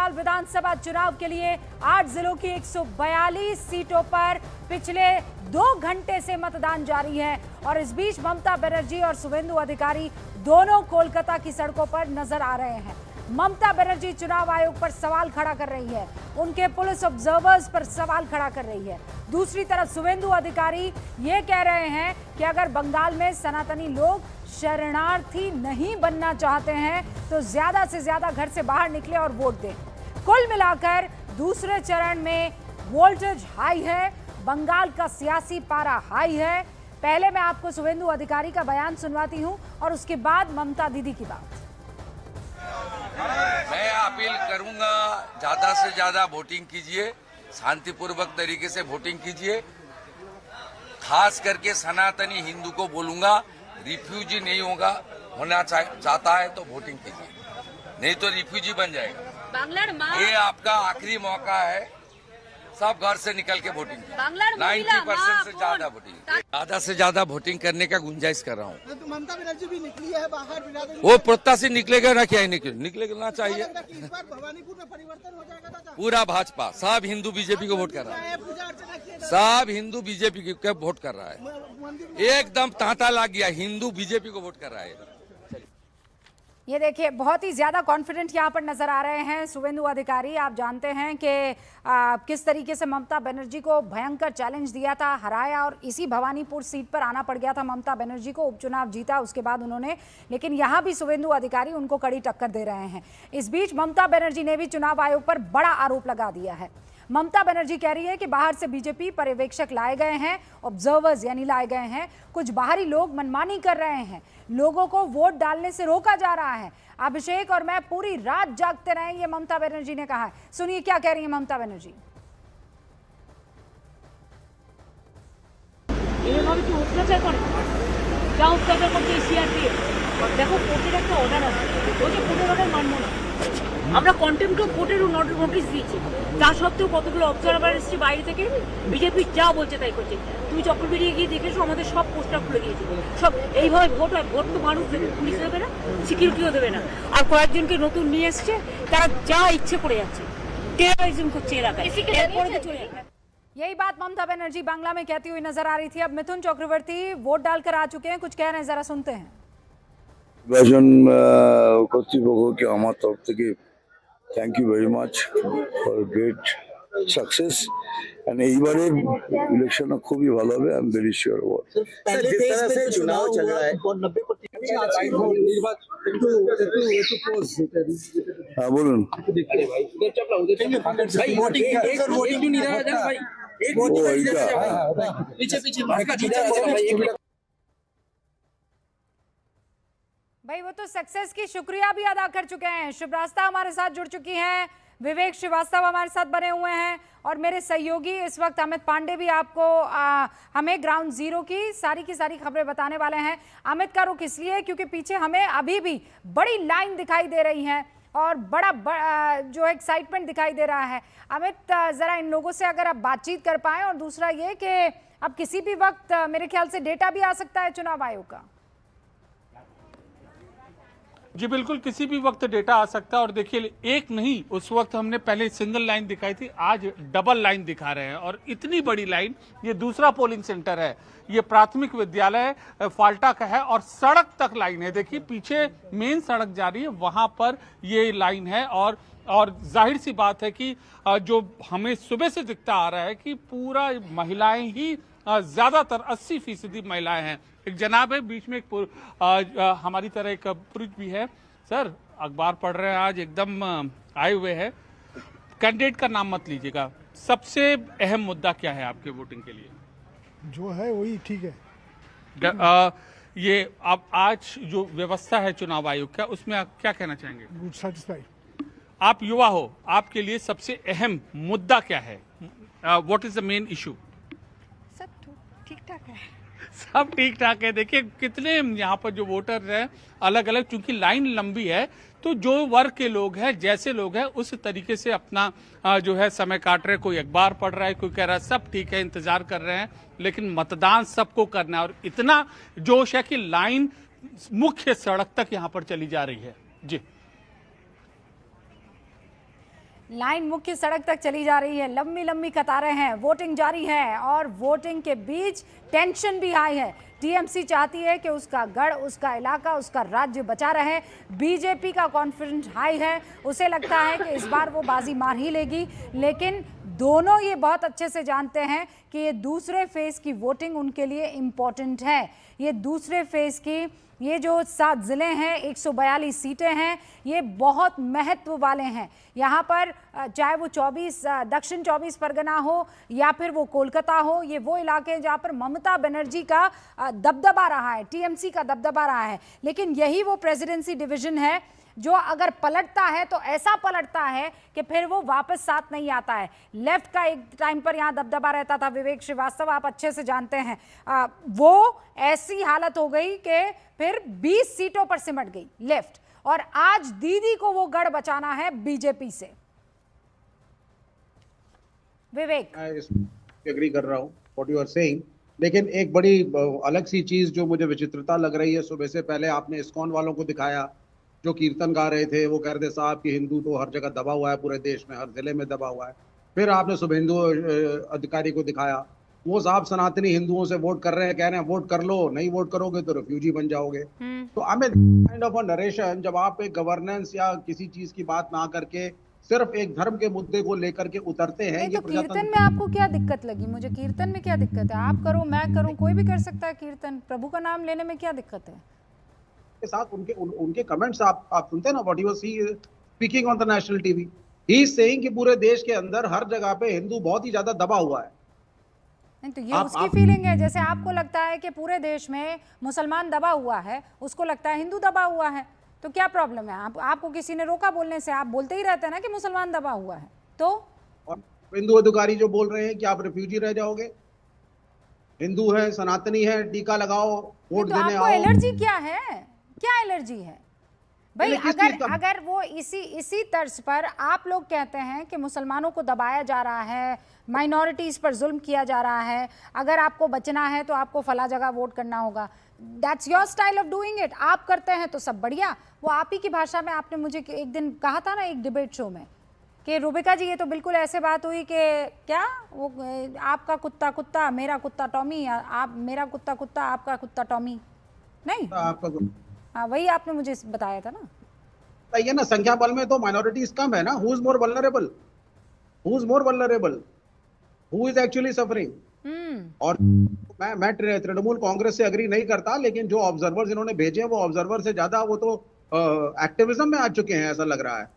बंगाल विधानसभा चुनाव के लिए 8 जिलों की 142 सीटों पर पिछले 2 घंटे से मतदान जारी है और इस बीच ममता बनर्जी और शुभेंदु अधिकारी दोनों कोलकाता की सड़कों पर नजर आ रहे हैं। ममता बनर्जी चुनाव आयोग पर सवाल खड़ा कर रही है, उनके पुलिस ऑब्जर्वर्स पर सवाल खड़ा कर रही है। दूसरी तरफ शुभेंदु अधिकारी ये कह रहे हैं कि अगर बंगाल में सनातनी लोग शरणार्थी नहीं बनना चाहते हैं तो ज्यादा से ज्यादा घर से बाहर निकले और वोट दें। कुल मिलाकर दूसरे चरण में वोल्टेज हाई है, बंगाल का सियासी पारा हाई है। पहले मैं आपको शुभेंदु अधिकारी का बयान सुनवाती हूं और उसके बाद ममता दीदी की बात। मैं अपील करूंगा, ज्यादा से ज्यादा वोटिंग कीजिए, शांतिपूर्वक तरीके से वोटिंग कीजिए। खास करके सनातनी हिंदू को बोलूंगा, रिफ्यूजी नहीं होना चाहता है तो वोटिंग कीजिए, नहीं तो रिफ्यूजी बन जाएगा। ये आपका आखिरी मौका है, सब घर से निकल के वोटिंग कीजिए। 90% से ज्यादा वोटिंग, ज्यादा से ज्यादा वोटिंग करने का गुंजाइश कर रहा हूँ। तो ममता बनर्जी भी निकली है बाहर, वो प्रत्याशी निकलेगा ना, क्या निकलना चाहिए। इस बार भवानीपुर में परिवर्तन हो जाएगा दादा? पूरा भाजपा, सब हिंदू बीजेपी को वोट कर रहा है, पूजा अर्चना किए, सब हिंदू बीजेपी को वोट कर रहा है। एकदम तांता लग गया, हिंदू बीजेपी को वोट कर रहा है। ये देखिए, बहुत ही ज्यादा कॉन्फिडेंट यहाँ पर नजर आ रहे हैं शुभेंदु अधिकारी। आप जानते हैं कि किस तरीके से ममता बनर्जी को भयंकर चैलेंज दिया था, हराया और इसी भवानीपुर सीट पर आना पड़ गया था ममता बनर्जी को। उपचुनाव जीता उसके बाद उन्होंने, लेकिन यहाँ भी शुभेंदु अधिकारी उनको कड़ी टक्कर दे रहे हैं। इस बीच ममता बनर्जी ने भी चुनाव आयोग पर बड़ा आरोप लगा दिया है। ममता बनर्जी कह रही है कि बाहर से बीजेपी पर्यवेक्षक लाए गए हैं, ऑब्जर्वर्स यानी लाए गए हैं, कुछ बाहरी लोग मनमानी कर रहे हैं, लोगों को वोट डालने से रोका जा रहा है। अभिषेक और मैं पूरी रात जागते रहे, ये ममता बनर्जी ने कहा है। सुनिए क्या कह रही है ममता बनर्जी। দেখো কোর্টের একটা অর্ডার আছে, ওই যে কোর্টের অর্ডার মানবো না, আমরা কন্টেম্প্ট অফ কোর্টের নোটিশ দিয়েছি। তা সত্ত্বেও কতগুলো অবজারভার এসেছে বাইরে থেকে, বিজেপি যা বলছে তাই করছে। তুমি চক্র বেরিয়ে গিয়ে দেখেছো আমাদের সব পোস্টার খুলে দিয়েছে। সব এইভাবে ভোট হয়, ভোট তো মানুষ দেবে, পুলিশ দেবে না, সিকিউরিটিও দেবে না। আর কয়েকজনকে নতুন নিয়ে এসছে, তারা যা ইচ্ছে করে যাচ্ছে, টেরোরিজম করছে এলাকায়, এরপরে তো চলে যাবে। यही बात ममता बनर्जी बांग्ला में कहती हुई नजर आ रही थी। अब मिथुन चक्रवर्ती वोट डालकर आ चुके हैं, कुछ कह रहे हैं, जरा सुनते हैं। নির্বাচন কর্তৃপক্ষকে আমার তরফ থেকে thank you very much for great success. এইবারের ইলেকশন খুবই ভালো হবে, I am very sure about. जिस तरह से चुनाव चल रहा है 90% হ্যাঁ বলুন। भाई वो तो सक्सेस की शुक्रिया भी अदा कर चुके हैं। शुभ्रास्ता हमारे साथ जुड़ चुकी हैं, विवेक श्रीवास्तव हमारे साथ बने हुए हैं और मेरे सहयोगी इस वक्त अमित पांडे भी आपको हमें ग्राउंड जीरो की सारी खबरें बताने वाले हैं। अमित का रुख इसलिए क्योंकि पीछे हमें अभी भी बड़ी लाइन दिखाई दे रही है और बड़ा जो एक्साइटमेंट दिखाई दे रहा है। अमित, जरा इन लोगों से अगर आप बातचीत कर पाएं, और दूसरा ये कि अब किसी भी वक्त मेरे ख्याल से डेटा भी आ सकता है चुनाव आयोग का। जी बिल्कुल, किसी भी वक्त डेटा आ सकता है। और देखिए, एक नहीं, उस वक्त हमने पहले सिंगल लाइन दिखाई थी, आज डबल लाइन दिखा रहे हैं और इतनी बड़ी लाइन। ये दूसरा पोलिंग सेंटर है, ये प्राथमिक विद्यालय फाल्टा का है और सड़क तक लाइन है। देखिए पीछे मेन सड़क जा रही है, वहां पर ये लाइन है और जाहिर सी बात है कि जो हमें सुबह से दिखता आ रहा है कि पूरा महिलाएं ही, ज्यादातर 80% महिलाएं हैं। एक जनाब है बीच में, एक हमारी तरह एक पुरुष भी है। सर, अखबार पढ़ रहे हैं, आज एकदम आए हुए हैं। कैंडिडेट का नाम मत लीजिएगा, सबसे अहम मुद्दा क्या है आपके वोटिंग के लिए? जो है वही ठीक है। ये अब आज जो व्यवस्था है चुनाव आयोग का, उसमें आप क्या कहना चाहेंगे? Good satisfied. आप युवा हो, आपके लिए सबसे अहम मुद्दा क्या है? What is the main issue? सब ठीक ठाक है, सब ठीक ठाक है। देखिए कितने यहाँ पर जो वोटर हैं अलग अलग, चूंकि लाइन लंबी है तो जो वर्ग के लोग हैं, जैसे लोग हैं, उस तरीके से अपना जो है समय काट रहे। कोई अखबार पढ़ रहा है, कोई कह रहा है सब ठीक है, इंतजार कर रहे हैं, लेकिन मतदान सबको करना है। और इतना जोश है कि लाइन मुख्य सड़क तक यहाँ पर चली जा रही है। जी लाइन मुख्य सड़क तक चली जा रही है, लंबी लंबी कतारें हैं, वोटिंग जारी है और वोटिंग के बीच टेंशन भी हाई है। टीएमसी चाहती है कि उसका गढ़, उसका इलाका, उसका राज्य बचा रहे। बीजेपी का कॉन्फिडेंस हाई है, उसे लगता है कि इस बार वो बाजी मार ही लेगी, लेकिन दोनों ये बहुत अच्छे से जानते हैं कि ये दूसरे फेज की वोटिंग उनके लिए इम्पॉर्टेंट है। ये दूसरे फेज की ये जो 7 ज़िले हैं, 142 सीटें हैं, ये बहुत महत्व वाले हैं। यहाँ पर चाहे वो 24 दक्षिण 24 परगना हो या फिर वो कोलकाता हो, ये वो इलाके हैं जहाँ पर ममता बनर्जी का दबदबा रहा है, टीएमसी का दबदबा रहा है। लेकिन यही वो प्रेसिडेंसी डिवीजन है जो अगर पलटता है तो ऐसा पलटता है कि फिर वो वापस साथ नहीं आता है। लेफ्ट का एक टाइम पर यहाँ दबदबा रहता था, विवेक श्रीवास्तव आप अच्छे से जानते हैं, वो ऐसी हालत हो गई कि फिर 20 सीटों पर सिमट गई लेफ्ट, और आज दीदी को वो गढ़ बचाना है बीजेपी से। विवेक, एग्री कर रहा हूँ व्हाट यू आर सेइंग, लेकिन एक बड़ी अलग सी चीज जो मुझे विचित्रता लग रही है, सुबह से पहले आपने इस्कॉन वालों को दिखाया जो कीर्तन गा रहे थे, वो कह रहे थे साहब कि हिंदू तो हर जगह दबा हुआ है, पूरे देश में हर जिले में दबा हुआ है। फिर आपने शुभेंदु अधिकारी को दिखाया, वो साहब सनातनी हिंदुओं से वोट कर रहे हैं, कह रहे हैं वोट कर लो, नहीं वोट करोगे तो रिफ्यूजी बन जाओगे। तो I mean kind of a narration, जब आप एक गवर्नेंस या किसी चीज की बात ना करके सिर्फ एक धर्म के मुद्दे को लेकर के उतरते हैं। तो कीर्तन में आपको क्या दिक्कत लगी? मुझे कीर्तन में क्या दिक्कत है? आप करो, मैं करूं, कोई भी कर सकता है कीर्तन, प्रभु का नाम लेने में क्या दिक्कत है? के साथ उनके कमेंट्स आप सुनते हैं ना, what he was speaking on the national TV, he is saying कि पूरे देश के अंदर हर जगह पे हिंदू बहुत ही ज्यादा दबा हुआ है। नहीं, तो ये उसकी फीलिंग है। जैसे आपको लगता है कि पूरे देश में मुसलमान दबा हुआ है, उसको लगता है हिंदू दबा हुआ है, तो क्या प्रॉब्लम है? आपको किसी ने रोका बोलने से? आप बोलते ही रहते हैं ना कि मुसलमान दबा हुआ है। तो और हिंदू अधिकारी जो बोल रहे हैं कि आप रिफ्यूजी रह जाओगे, हिंदू है, सनातनी है, टीका लगाओ, वोट देने आओ। एलर्जी क्या है? क्या एलर्जी है भाई? अगर वो इसी तर्ज पर आप लोग कहते हैं कि मुसलमानों को दबाया जा रहा है, माइनॉरिटीज पर जुल्म किया जा रहा है, अगर आपको बचना है तो आपको फला जगह वोट करना होगा, that's your style of doing it, आप करते हैं तो सब बढ़िया। वो आप ही की भाषा में आपने मुझे एक दिन कहा था ना एक डिबेट शो में कि रूबिका जी ये तो बिल्कुल ऐसे बात हुई कि क्या वो आपका कुत्ता कुत्ता मेरा कुत्ता टॉमी, आप मेरा कुत्ता कुत्ता आपका कुत्ता टॉमी, नहीं हाँ वही आपने मुझे बताया था ना। ये ना संख्या बल में तो माइनॉरिटीज कम है ना, who is more vulnerable, who is more vulnerable, who is actually suffering. और मैं तृणमूल कांग्रेस से अग्री नहीं करता, लेकिन जो ऑब्जर्वर्स इन्होंने भेजे वो ऑब्जर्वर से ज्यादा वो तो एक्टिविज्म में आ चुके हैं ऐसा लग रहा है,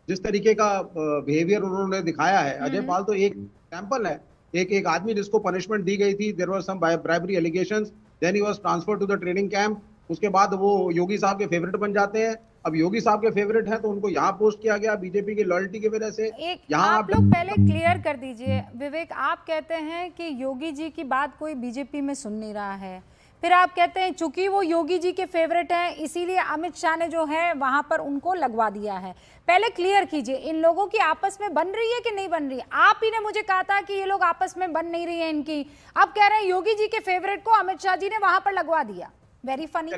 जिस तरीके का बिहेवियर उन्होंने दिखाया है। अजय पाल तो एक एग्जांपल है, एक आदमी जिसको पनिशमेंट दी गई थी, there were some bribery allegations, then he was transferred to the training camp, उसके बाद वो योगी साहब के फेवरेट बन जाते हैं। अब योगी साहब के फेवरेट हैं तो उनको यहाँ पोस्ट किया गया बीजेपी की लॉयल्टी की वजह से। यहाँ आप लोग पहले क्लियर कर दीजिए विवेक, आप कहते हैं कि योगी जी की बात कोई बीजेपी में सुन नहीं रहा है, फिर आप कहते हैं चूंकि वो योगी जी के फेवरेट हैं इसीलिए अमित शाह ने जो है वहां पर उनको लगवा दिया है। पहले क्लियर कीजिए, इन लोगों की आपस में बन रही है कि नहीं बन रही है? आप ही ने मुझे कहा था कि ये लोग आपस में बन नहीं रही है इनकी, अब कह रहे हैं योगी जी के फेवरेट को अमित शाह जी ने वहां पर लगवा दिया। वेरी फनी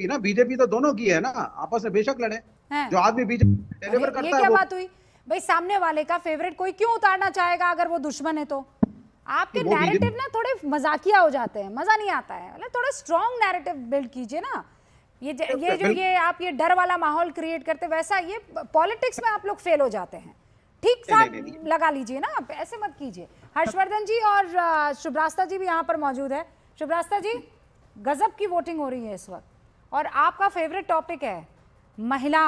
ना, बीजेपी तो दोनों की है ना, आपस में बेशक लड़े, जो आदमी बीजेपी डिलीवर करता है। ये क्या बात हुई भाई? सामने वाले का फेवरेट कोई क्यों उतारना चाहेगा अगर वो दुश्मन है तो? आपके नैरेटिव ना थोड़े मजाकिया हो जाते हैं, मजा नहीं आता है, मतलब थोड़ा स्ट्रॉन्ग नैरेटिव बिल्ड कीजिए ना। ये आप ये डर वाला माहौल क्रिएट करते, वैसा ये पॉलिटिक्स में आप लोग फेल हो जाते हैं। ठीक ठाक लगा लीजिए ना, आप ऐसे मत कीजिए। हर्षवर्धन जी और शुभ्रास्ता जी भी यहाँ पर मौजूद है। शुभ्रास्ता जी, गजब की वोटिंग हो रही है इस वक्त और आपका फेवरेट टॉपिक है महिला,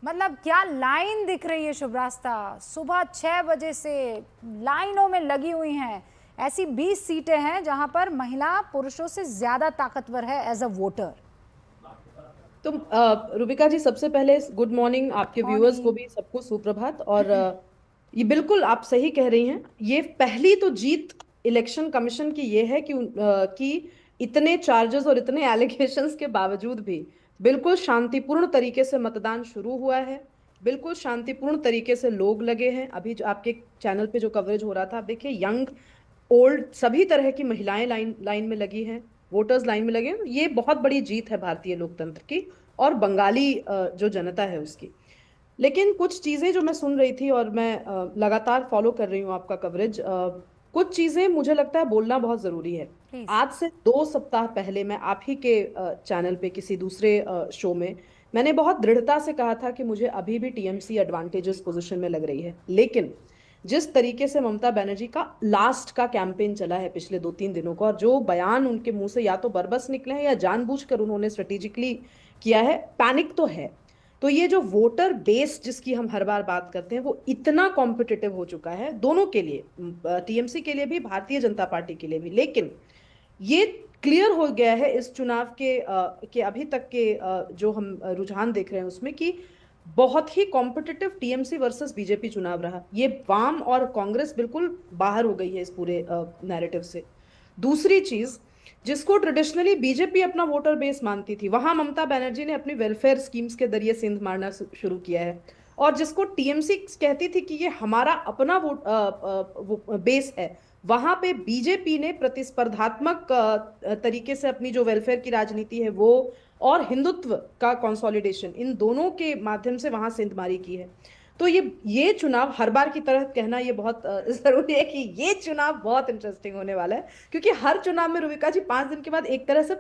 मतलब क्या लाइन दिख रही है शुभ्रास्ता, सुबह 6 बजे से लाइनों में लगी हुई हैं। ऐसी 20 सीटें हैं जहां पर महिला पुरुषों से ज्यादा ताकतवर है एज अ वोटर। तो रूबिका जी, सबसे पहले गुड मॉर्निंग आपके व्यूअर्स को भी, सबको सुप्रभात। और ये बिल्कुल आप सही कह रही हैं, ये पहली तो जीत इलेक्शन कमीशन की ये है कि इतने चार्जेस और इतने एलिगेशंस के बावजूद भी बिल्कुल शांतिपूर्ण तरीके से मतदान शुरू हुआ है, बिल्कुल शांतिपूर्ण तरीके से लोग लगे हैं। अभी जो आपके चैनल पे जो कवरेज हो रहा था, आप देखिए यंग ओल्ड सभी तरह की महिलाएं लाइन में लगी हैं, वोटर्स लाइन में लगे हैं। ये बहुत बड़ी जीत है भारतीय लोकतंत्र की और बंगाली जो जनता है उसकी। लेकिन कुछ चीजें जो मैं सुन रही थी और मैं लगातार फॉलो कर रही हूँ आपका कवरेज, कुछ चीजें मुझे लगता है बोलना बहुत जरूरी है। Please. आज से 2 सप्ताह पहले मैं आप ही के चैनल पे किसी दूसरे शो में मैंने बहुत दृढ़ता से कहा था कि मुझे अभी भी टीएमसी एडवांटेजेस पोजीशन में लग रही है, लेकिन जिस तरीके से ममता बनर्जी का लास्ट का कैंपेन चला है पिछले 2-3 दिनों का, और जो बयान उनके मुंह से या तो बरबस निकले हैं या जानबूझकर उन्होंने स्ट्रेटेजिकली किया है, पैनिक तो है। तो ये जो वोटर बेस जिसकी हम हर बार बात करते हैं वो इतना कॉम्पिटिटिव हो चुका है दोनों के लिए, टीएमसी के लिए भी, भारतीय जनता पार्टी के लिए भी। लेकिन ये क्लियर हो गया है इस चुनाव के अभी तक के जो हम रुझान देख रहे हैं उसमें कि बहुत ही कॉम्पिटिटिव टीएमसी वर्सेस बीजेपी चुनाव रहा। ये वाम और कांग्रेस बिल्कुल बाहर हो गई है इस पूरे नैरेटिव से। दूसरी चीज, जिसको ट्रेडिशनली बीजेपी अपना वोटर बेस मानती थी, वहां ममता बनर्जी ने अपनी वेलफेयर स्कीम्स के जरिए सिंध मारना शुरू किया है, और जिसको टीएमसी कहती थी कि ये हमारा अपना बेस है, वहां पे बीजेपी ने प्रतिस्पर्धात्मक तरीके से अपनी जो वेलफेयर की राजनीति है वो और हिंदुत्व का कंसोलिडेशन, इन दोनों के माध्यम से वहां सिंधमारी की है। तो ये चुनाव हर बार की तरह कहना ये बहुत जरूरी है कि ये चुनाव बहुत इंटरेस्टिंग होने वाला है, क्योंकि हर चुनाव में रुबिका जी 5 दिन के बाद एक तरह से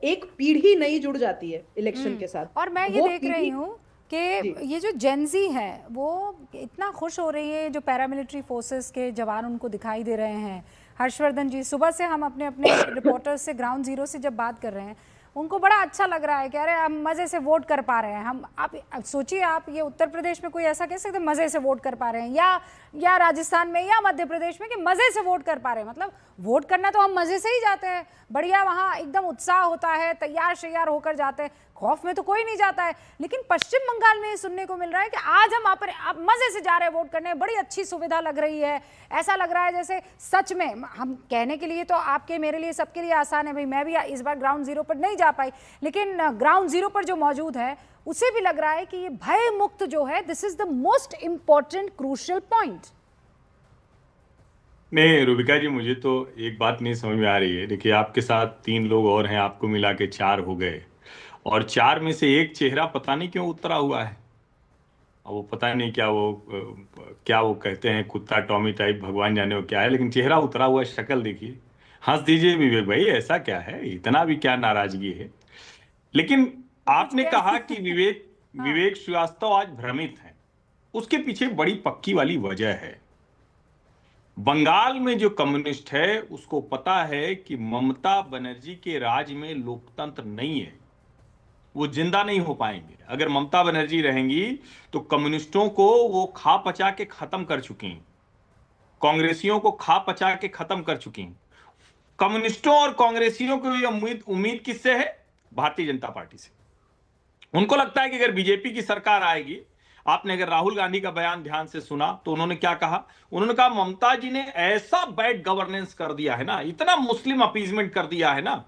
एक पीढ़ी नई जुड़ जाती है इलेक्शन के साथ। और मैं ये देख रही हूँ कि ये जो जेनजी है वो इतना खुश हो रही है, जो पैरामिलिट्री फोर्सेस के जवान उनको दिखाई दे रहे हैं। हर्षवर्धन जी, सुबह से हम अपने रिपोर्टर्स से ग्राउंड जीरो से जब बात कर रहे हैं, उनको बड़ा अच्छा लग रहा है, कह रहे हैं हम मज़े से वोट कर पा रहे हैं। हम आप सोचिए, आप ये उत्तर प्रदेश में कोई ऐसा कह सकते हैं मज़े से वोट कर पा रहे हैं, या राजस्थान में या मध्य प्रदेश में कि मज़े से वोट कर पा रहे हैं। मतलब वोट करना तो हम मज़े से ही जाते हैं, बढ़िया, वहाँ एकदम उत्साह होता है, तैयार श्यार होकर जाते हैं, खौफ में तो कोई नहीं जाता है। लेकिन पश्चिम बंगाल में ये सुनने को मिल रहा है कि आज हम आप मज़े से जा रहे हैं वोट करने, बड़ी अच्छी सुविधा लग रही है, ऐसा लग रहा है जैसे सच में। हम कहने के लिए तो आपके मेरे लिए सबके लिए आसान है भाई, मैं भी इस बार ग्राउंड जीरो पर नहीं जा पाई, लेकिन ग्राउंड जीरो पर जो मौजूद है उसे भी लग रहा है कि ये भय मुक्त जो है, this is the most important crucial point. नहीं रुबिका जी, मुझे तो एक बात नहीं समझ में आ रही है। देखिए, आपके साथ 3 लोग और हैं, आपको मिला के 4 हो गए, और 4 में से एक चेहरा पता नहीं क्यों उतरा हुआ है। वो पता नहीं क्या वो कहते हैं, कुत्ता टॉमी टाइप, भगवान जाने वो क्या है, लेकिन चेहरा उतरा हुआ, शक्ल देखिए। हंस दीजिए विवेक भाई, ऐसा क्या है, इतना भी क्या नाराजगी है। लेकिन आपने कहा कि विवेक श्रीवास्तव आज भ्रमित है, उसके पीछे बड़ी पक्की वाली वजह है। बंगाल में जो कम्युनिस्ट है उसको पता है कि ममता बनर्जी के राज में लोकतंत्र नहीं है, वो जिंदा नहीं हो पाएंगे। अगर ममता बनर्जी रहेंगी तो कम्युनिस्टों को वो खा पचा के खत्म कर चुकी हैं, कांग्रेसियों को खा पचा के खत्म कर चुकी हैं। कम्युनिस्टों और कांग्रेसियों को ये उम्मीद किससे है? भारतीय जनता पार्टी से। उनको लगता है कि अगर बीजेपी की सरकार आएगी, आपने अगर राहुल गांधी का बयान ध्यान से सुना तो उन्होंने क्या कहा? उन्होंने कहा ममता जी ने ऐसा बैड गवर्नेंस कर दिया है ना, इतना मुस्लिम अपीजमेंट कर दिया है ना,